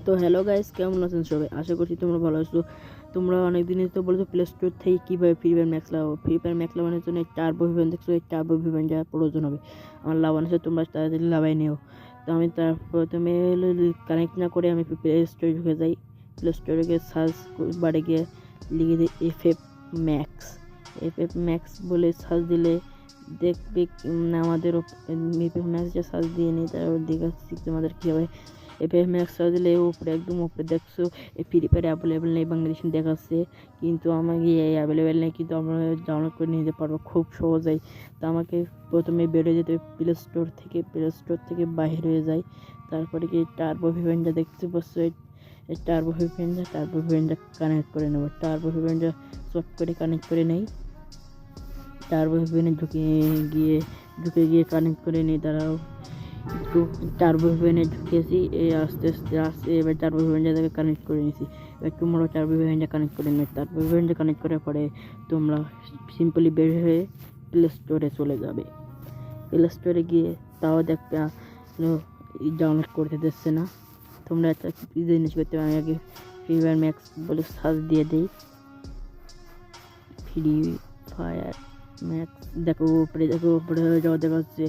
তো hello guys, কেমন আছেন সবাই? আশা করছি তোমরা ভালো আছো। তোমরা অনেক দিনই তো বলেছো প্লে স্টোর থেকে কীভাবে ফ্রি ফায়ার ম্যাক্স লাগাবো। ফ্রি ফায়ার ম্যাক্স লাগানোর জন্য টার্বো ভিভেন দেখছো, এই টার্বো ভিভেন যা প্রয়োজন হবে। আমার লাগানো আছে, তোমরা তাড়াতাড়ি লাগাই নিও। তো আমি তার প্রথমে কানেক্ট না করে আমি প্লে স্টোরে ঢুকে যাই। প্লে স্টোরে গিয়ে সার্চ বারে গিয়ে লিখে দিই এফএফ ম্যাক্স। এফএফ ম্যাক্স বলে সার্চ দিলে দেখবে আমাদের এফএফ ম্যাক্স যে সার্চ দিয়ে নিই তার দেখাচ্ছি তোমাদের কীভাবে এফএফ ম্যাক্স সার্চ দিলে উপরে একদম উপরে দেখছো এই ফ্রি ফায়ার অ্যাভেলেবেল নেই বাংলাদেশে দেখাচ্ছে, কিন্তু আমাকে অ্যাভেলেবেল নেই, কিন্তু আমরা ডাউনলোড করে নিতে পারবো খুব সহজেই। তো আমাকে প্রথমে বেরোয় যেতে প্লে স্টোর থেকে বাইরে হয়ে যায়। তারপরে কি টার্বো ভিভেনটা দেখতে পাচ্ছ, এই টার্বো ভিভেনটা কানেক্ট করে নেবো। টার্বো ভিভেনটা শর্ট করে কানেক্ট করে নেই। টার্বো ভিভেনে ঢুকে গিয়ে কানেক্ট করে নিই। দাঁড়াও, একটু টার্বো ভিভেনে ঢুকেছি, আস্তে আস্তে এবার টার্বো ভিভেনটাকে কানেক্ট করে নিয়েছি। এবার তোমরা টার্বো ভিভেনটা কানেক্ট করে নেবে। টার্বো ভিভেনটা কানেক্ট করার পরে তোমরা সিম্পলি বের হয়ে প্লে স্টোরে চলে যাবে। প্লে স্টোরে গিয়ে তাও দেখবে ডাউনলোড করতে দিচ্ছে না। তোমরা একটা জিনিস করতে পারো, আমি আগে ফ্রি ফায়ার ম্যাক্স বলে সার্চ দিয়ে দিই। ফ্রি ফায়ার ম্যাক্স দেখো উপরে যাওয়া দেখাচ্ছে,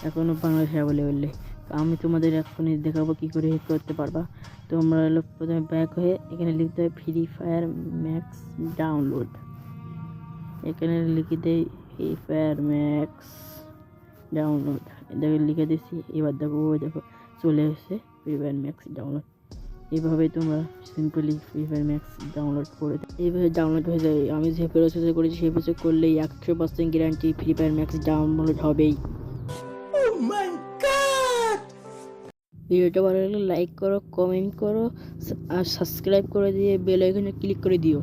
এখনও বাংলাদেশে অ্যাভেলেবেল নেই। আমি তোমাদের এখনই দেখাবো কী করে করতে পারবা। তোমরা প্রথমে ব্যাক হয়ে এখানে লিখতে হবে ফ্রি ফায়ার ম্যাক্স ডাউনলোড। এখানে লিখে দেই ফ্রি ফায়ার ম্যাক্স ডাউনলোড, এটাকে লিখে দিচ্ছি। এবার দেখো চলে এসেছে ফ্রি ফায়ার ম্যাক্স ডাউনলোড। এইভাবে তোমরা simply free fire max download করে এইভাবে ডাউনলোড হয়ে যাবে। আমি যে প্রসেসে করেছি সেই প্রসেস করলেই 100% guarantee free fire max download হবেই। ভিডিওটা ভালো লাগলে লাইক করো, কমেন্ট করো আর সাবস্ক্রাইব করে দিয়ে বেল আইকনে ক্লিক করে দিও।